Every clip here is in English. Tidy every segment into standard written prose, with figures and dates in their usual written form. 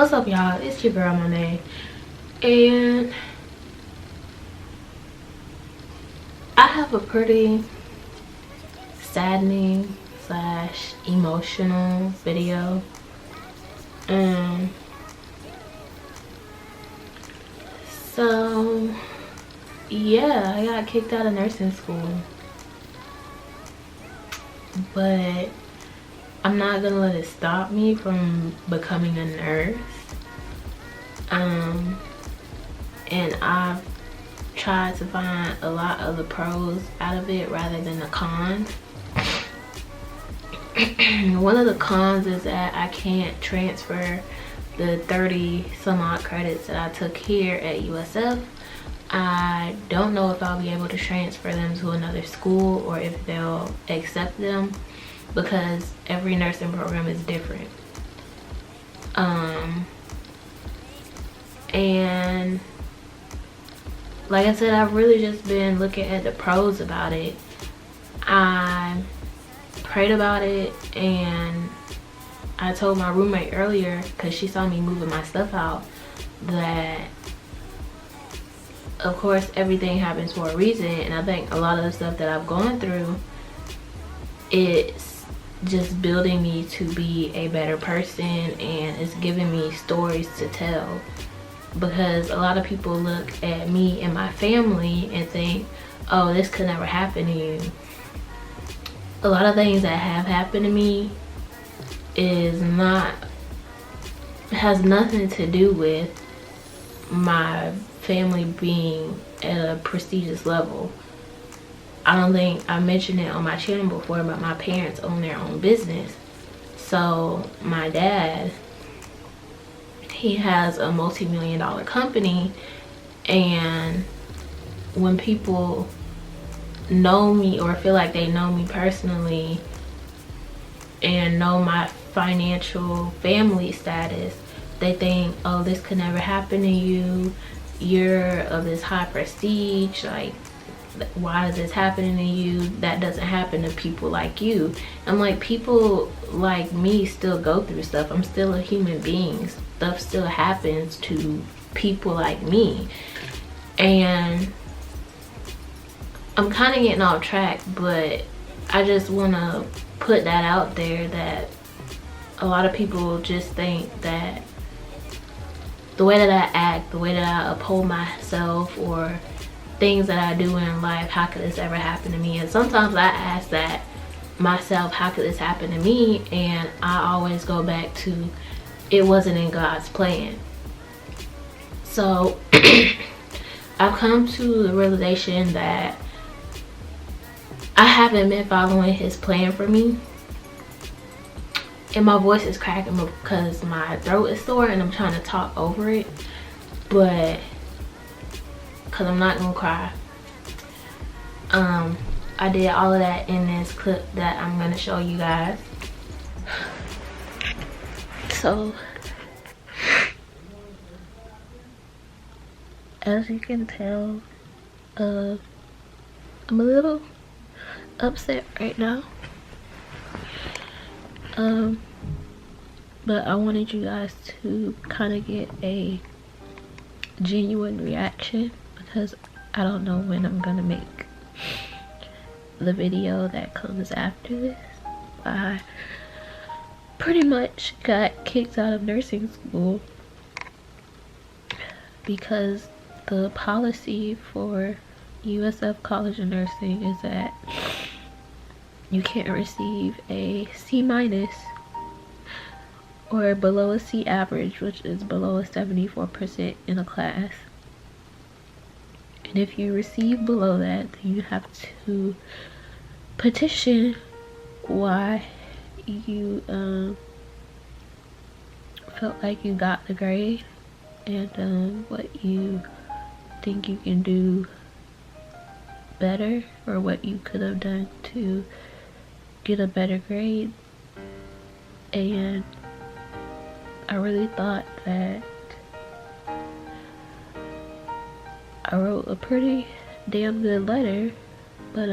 What's up, y'all? It's your girl Monet, and I have a pretty saddening slash emotional video. So yeah, I got kicked out of nursing school, but I'm not gonna let it stop me from becoming a nurse. And I've tried to find a lot of the pros out of it rather than the cons. One of the cons is that I can't transfer the 30 some odd credits that I took here at USF. I don't know if I'll be able to transfer them to another school or if they'll accept them, because every nursing program is different. And like I said, I've really just been looking at the pros about it. I prayed about it, and I told my roommate earlier, because she saw me moving my stuff out, that of course everything happens for a reason. And I think a lot of the stuff that I've gone through, it's just building me to be a better person, and it's giving me stories to tell. Because a lot of people look at me and my family and think, oh, this could never happen to you. A lot of things that have happened to me has nothing to do with my family being at a prestigious level. I don't think I mentioned it on my channel before, but my parents own their own business. So my dad, he has a multi-million-dollar company, and when people know me or feel like they know me personally and know my financial family status, they think, oh, this could never happen to you, you're of this high prestige, like why is this happening to you? That doesn't happen to people like you. I'm like, people like me still go through stuff. I'm still a human being. Stuff still happens to people like me. And I'm kind of getting off track, but I just want to put that out there, that a lot of people just think that the way that I act, the way that I uphold myself, or things that I do in life, how could this ever happen to me? And sometimes I ask that myself, how could this happen to me? And I always go back to, it wasn't in God's plan. So I've come to the realization that I haven't been following his plan for me. And my voice is cracking because my throat is sore and I'm trying to talk over it, but because I'm not gonna cry. I did all of that in this clip that I'm gonna show you guys. So as you can tell, I'm a little upset right now. But I wanted you guys to kind of get a genuine reaction, because I don't know when I'm gonna make the video that comes after this. I pretty much got kicked out of nursing school because the policy for USF College of Nursing is that you can't receive a C- or below a C average, which is below a 74% in a class. And if you receive below that, then you have to petition why you felt like you got the grade, and what you think you can do better, or what you could have done to get a better grade. And I really thought that I wrote a pretty damn good letter, but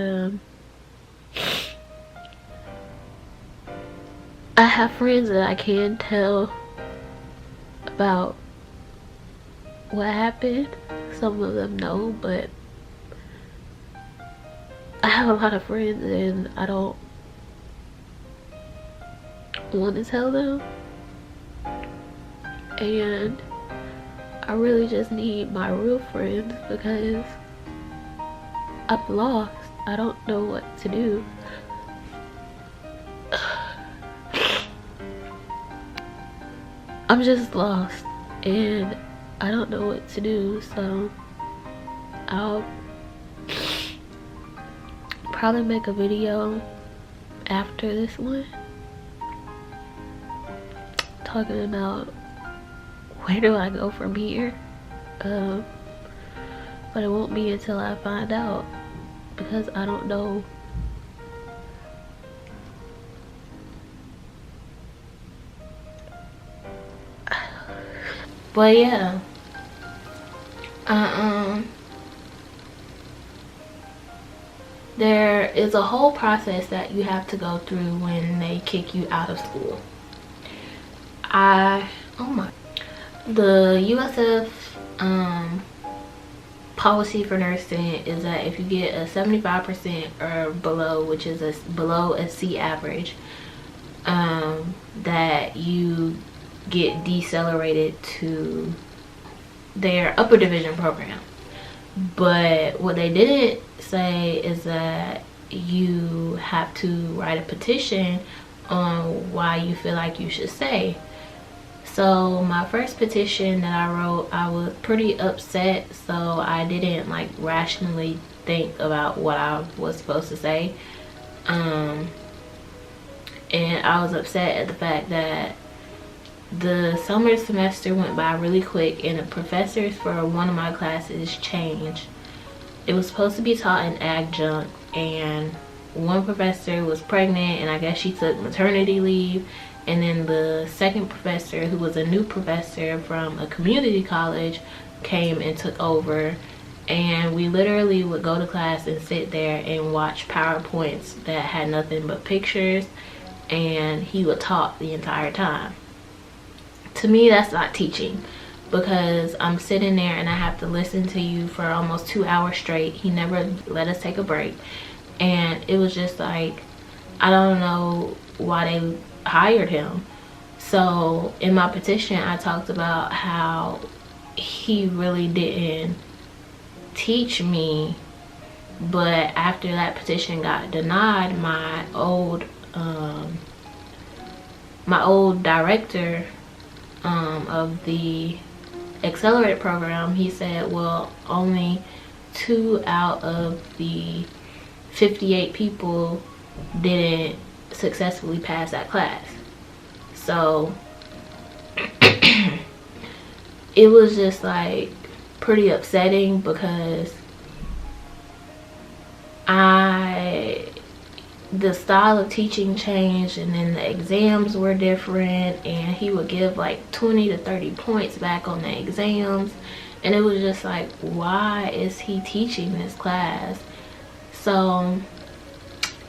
I have friends that I can tell about what happened. Some of them know, but I have a lot of friends and I don't want to tell them. And I really just need my real friends because I'm lost. I don't know what to do. I'm just lost and I don't know what to do, so I'll probably make a video after this one talking about where do I go from here, but it won't be until I find out because I don't know. But yeah, there is a whole process that you have to go through when they kick you out of school. The USF policy for nursing is that if you get a 75% or below, which is below a C average, that you get decelerated to their upper division program. But what they didn't say is that you have to write a petition on why you feel like you should stay. So my first petition that I wrote, I was pretty upset, so I didn't like rationally think about what I was supposed to say. And I was upset at the fact that the summer semester went by really quick and the professors for one of my classes changed. It was supposed to be taught in adjunct, and one professor was pregnant and I guess she took maternity leave, and then the second professor, who was a new professor from a community college, came and took over, and we literally would go to class and sit there and watch PowerPoints that had nothing but pictures, and he would talk the entire time. To me, that's not teaching, because I'm sitting there and I have to listen to you for almost 2 hours straight. He never let us take a break, and it was just like, I don't know why they hired him. So in my petition, I talked about how he really didn't teach me, but after that petition got denied, my old director of the accelerated program, he said, well, only 2 out of the 58 people didn't successfully pass that class. So it was just like pretty upsetting, because the style of teaching changed, and then the exams were different, and he would give like 20 to 30 points back on the exams, and it was just like, why is he teaching this class? So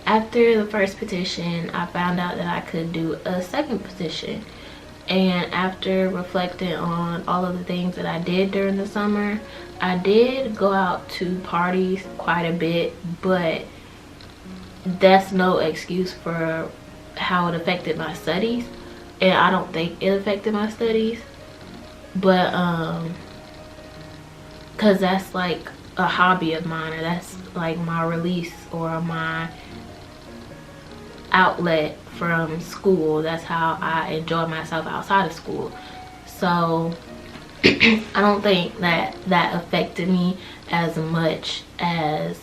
after the first petition, I found out that I could do a second petition, and after reflecting on all of the things that I did during the summer, I did go out to parties quite a bit, but that's no excuse for how it affected my studies, and I don't think it affected my studies, but because that's like a hobby of mine, or that's like my release or my outlet from school. That's how I enjoy myself outside of school. So I don't think that affected me as much as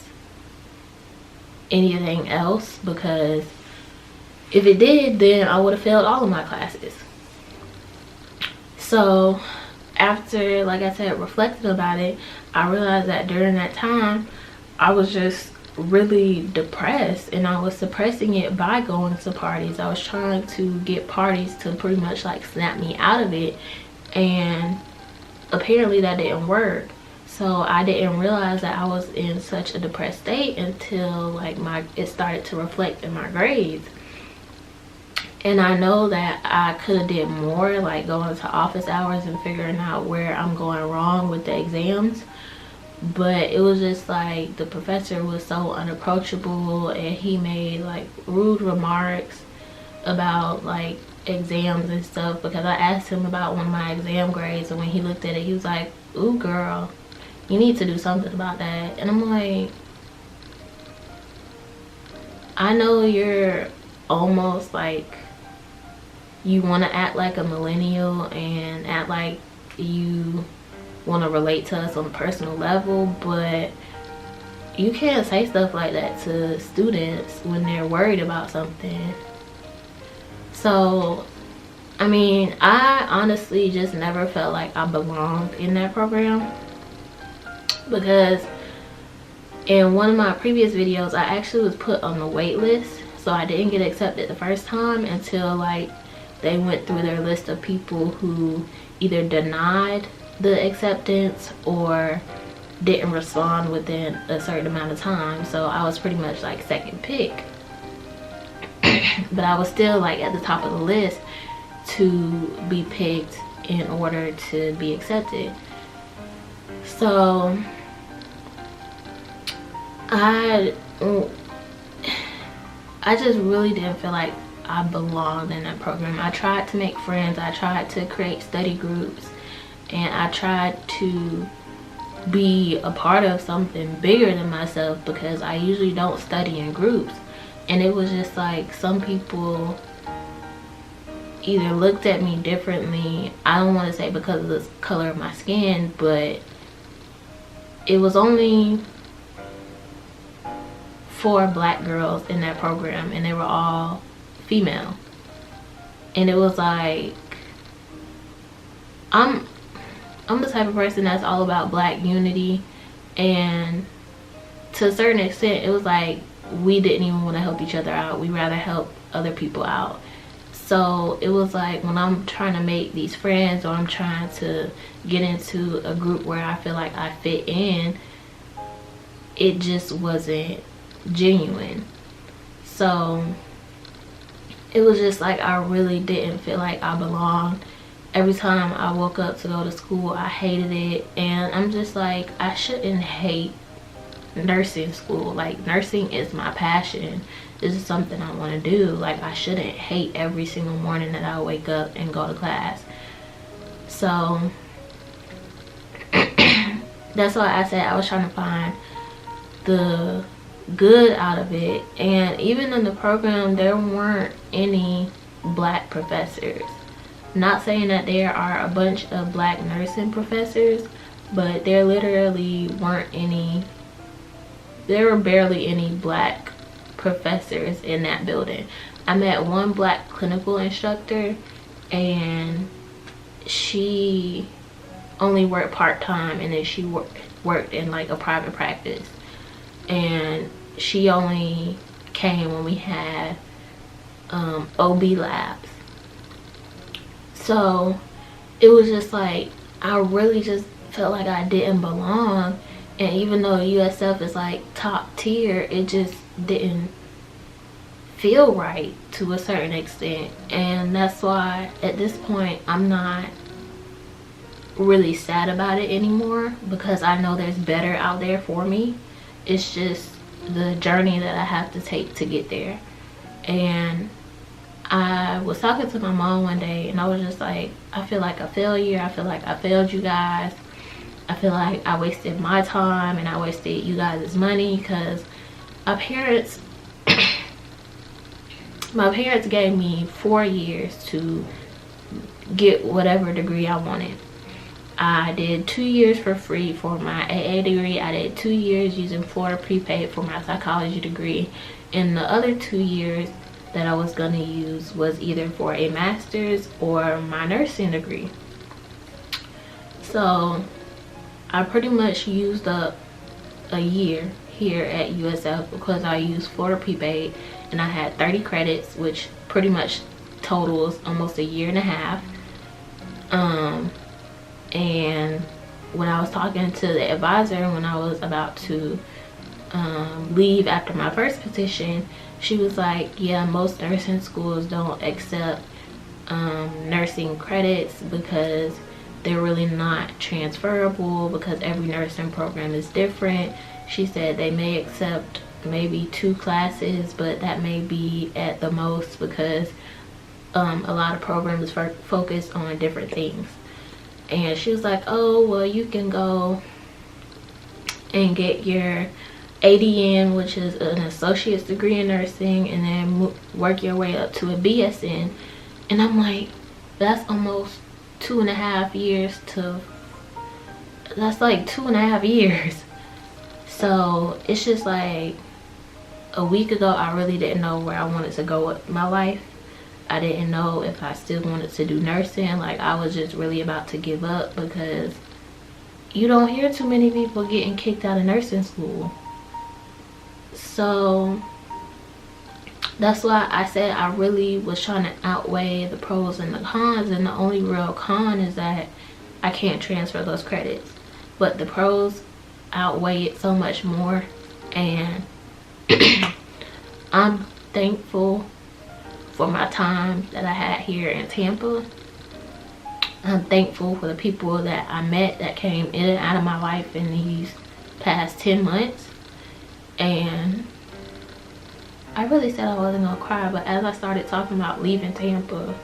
anything else, because if it did, then I would have failed all of my classes. So after, like I said, reflecting about it, I realized that during that time I was just really depressed, and I was suppressing it by going to parties. I was trying to get parties to pretty much like snap me out of it, and apparently that didn't work. So I didn't realize that I was in such a depressed state until like it started to reflect in my grades. And I know that I could have did more, like going to office hours and figuring out where I'm going wrong with the exams. But it was just like the professor was so unapproachable, and he made like rude remarks about like exams and stuff, because I asked him about one of my exam grades, and when he looked at it, he was like, "Ooh, girl, you need to do something about that." And I'm like, I know you're almost like, you want to act like a millennial and act like you want to relate to us on a personal level, but you can't say stuff like that to students when they're worried about something. So I mean, I honestly just never felt like I belonged in that program, because in one of my previous videos I actually was put on the wait list, so I didn't get accepted the first time until like they went through their list of people who either denied the acceptance or didn't respond within a certain amount of time. So I was pretty much like second pick, but I was still like at the top of the list to be picked in order to be accepted. So I just really didn't feel like I belonged in that program. I tried to make friends, I tried to create study groups, and I tried to be a part of something bigger than myself, because I usually don't study in groups. And it was just like some people either looked at me differently. I don't want to say because of the color of my skin, but it was only 4 black girls in that program, and they were all female. And it was like, I'm the type of person that's all about black unity, and to a certain extent it was like we didn't even want to help each other out. We rather help other people out. So it was like when I'm trying to make these friends, or I'm trying to get into a group where I feel like I fit in, it just wasn't genuine. So it was just like I really didn't feel like I belonged. Every time I woke up to go to school, I hated it. And I'm just like, I shouldn't hate nursing school. Like, nursing is my passion. This is something I want to do. Like, I shouldn't hate every single morning that I wake up and go to class. So that's why I said I was trying to find the good out of it. And even in the program, there weren't any black professors. Not saying that there are a bunch of black nursing professors, but there literally weren't any. There were barely any black professors in that building. I met one black clinical instructor, and she only worked part-time, and then she worked in like a private practice, and she only came when we had OB labs. So it was just like, I really just felt like I didn't belong. And even though USF is like top tier, it just didn't feel right to a certain extent. And that's why at this point I'm not really sad about it anymore, because I know there's better out there for me. It's just the journey that I have to take to get there. And I was talking to my mom one day, and I was just like, I feel like a failure. I feel like I failed you guys. I feel like I wasted my time and I wasted you guys' money, because my parents gave me 4 years to get whatever degree I wanted. I did 2 years for free for my AA degree. I did 2 years using Florida prepaid for my psychology degree. And the other 2 years that I was going to use was either for a master's or my nursing degree. So I pretty much used up a year here at USF because I used Florida prepaid, and I had 30 credits, which pretty much totals almost a year and a half. And when I was talking to the advisor, when I was about to leave after my first position, she was like, yeah, most nursing schools don't accept nursing credits because they're really not transferable, because every nursing program is different. She said they may accept maybe 2 classes, but that may be at the most, because a lot of programs focus on different things. And she was like, oh, well, you can go and get your ADN, which is an associate's degree in nursing, and then work your way up to a BSN. And I'm like, that's almost 2.5 years to, that's like 2.5 years. So it's just like, a week ago I really didn't know where I wanted to go with my life. I didn't know if I still wanted to do nursing. Like, I was just really about to give up, because you don't hear too many people getting kicked out of nursing school. So that's why I said I really was trying to outweigh the pros and the cons, and the only real con is that I can't transfer those credits, but the pros outweigh it so much more. And I'm thankful for my time that I had here in Tampa. I'm thankful for the people that I met that came in and out of my life in these past 10 months. And I really said I wasn't gonna cry, but as I started talking about leaving Tampa,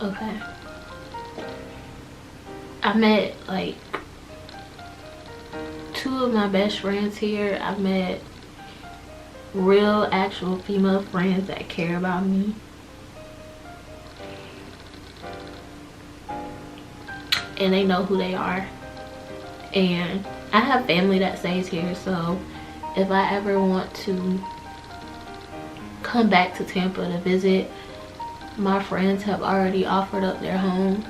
okay, I met like 2 of my best friends here. I've met real, actual female friends that care about me. And they know who they are. And I have family that stays here, so if I ever want to come back to Tampa to visit, my friends have already offered up their home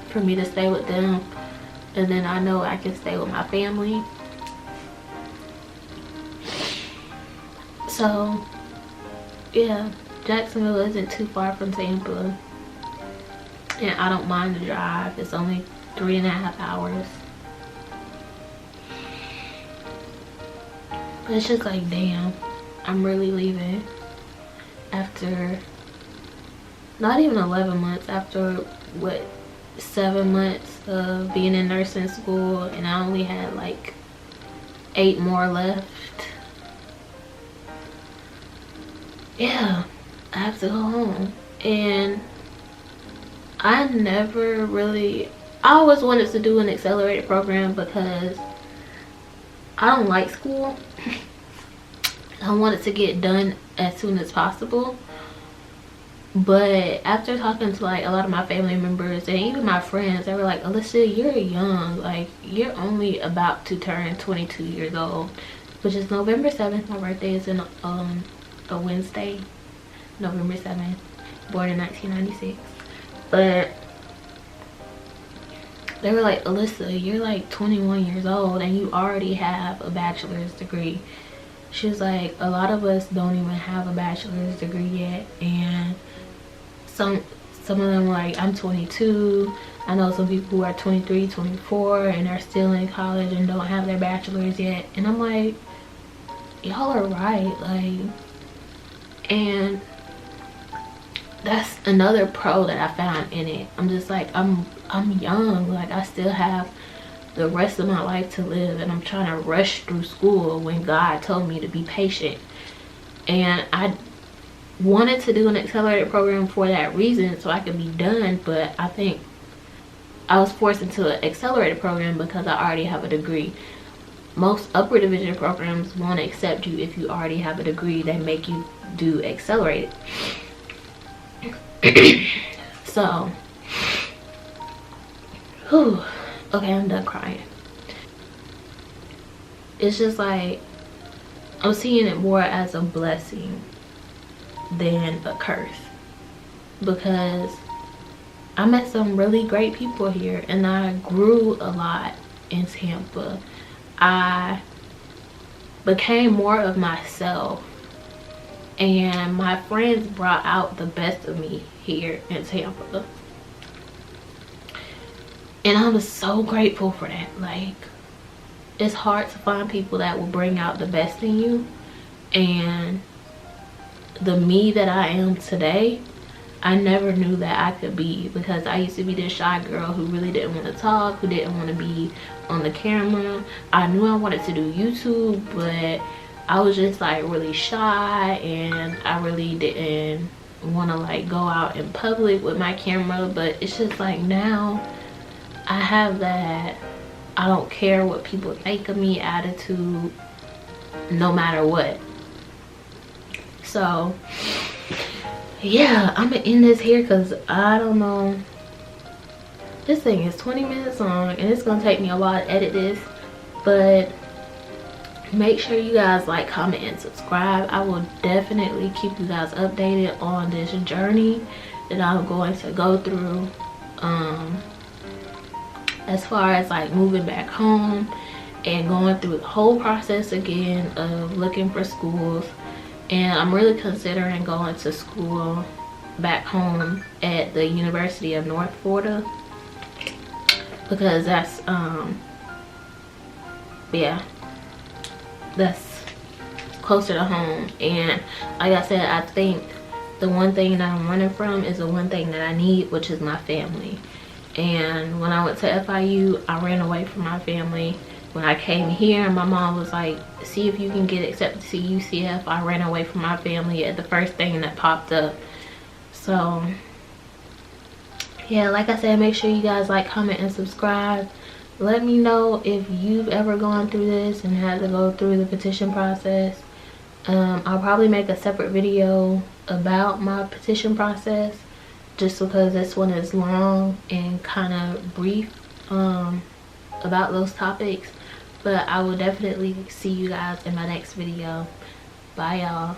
for me to stay with them, and then I know I can stay with my family. So yeah, Jacksonville isn't too far from Tampa, and I don't mind the drive. It's only 3.5 hours. But it's just like, damn, I'm really leaving after not even 11 months, after what, 7 months of being in nursing school, and I only had like 8 more left. Yeah, I have to go home. And I always wanted to do an accelerated program because I don't like school. I wanted to get done as soon as possible. But after talking to like a lot of my family members and even my friends, they were like, Alyssa, you're young. Like, you're only about to turn 22 years old, which is November 7th. My birthday is in a Wednesday, November 7th, born in 1996. But they were like, Alyssa, you're like 21 years old and you already have a bachelor's degree. She was like, a lot of us don't even have a bachelor's degree yet, and some of them were like, I'm 22. I know some people who are 23, 24 and are still in college and don't have their bachelor's yet. And I'm like, y'all are right. Like, and that's another pro that I found in it. I'm just like, I'm young. Like, I still have the rest of my life to live, and I'm trying to rush through school when God told me to be patient. And I wanted to do an accelerated program for that reason, so I could be done. But I think I was forced into an accelerated program because I already have a degree. Most upper division programs won't accept you if you already have a degree. They make you do accelerated. So, whew, okay, I'm done crying. It's just like, I'm seeing it more as a blessing than a curse, because I met some really great people here and I grew a lot in Tampa. I became more of myself, and my friends brought out the best of me here in Tampa, and I was so grateful for that. Like, it's hard to find people that will bring out the best in you, and the me that I am today, I never knew that I could be, because I used to be this shy girl who really didn't want to talk, who didn't want to be on the camera. I knew I wanted to do YouTube, but I was just like really shy, and I really didn't want to like go out in public with my camera. But it's just like now I have that I don't care what people think of me attitude, no matter what. So yeah, I'm gonna end this here because I don't know, this thing is 20 minutes long and it's gonna take me a while to edit this. But make sure you guys like, comment, and subscribe. I will definitely keep you guys updated on this journey that I'm going to go through, as far as like moving back home and going through the whole process again of looking for schools. And I'm really considering going to school back home at the University of North Florida, because that's yeah, that's closer to home. And like I said, I think the one thing that I'm running from is the one thing that I need, which is my family. And when I went to FIU, I ran away from my family. When I came here, my mom was like, see if you can get accepted to UCF. I ran away from my family at the first thing that popped up. So yeah, like I said, make sure you guys like, comment, and subscribe. Let me know if you've ever gone through this and had to go through the petition process. I'll probably make a separate video about my petition process, just because this one is long and kind of brief about those topics. But I will definitely see you guys in my next video. Bye, y'all.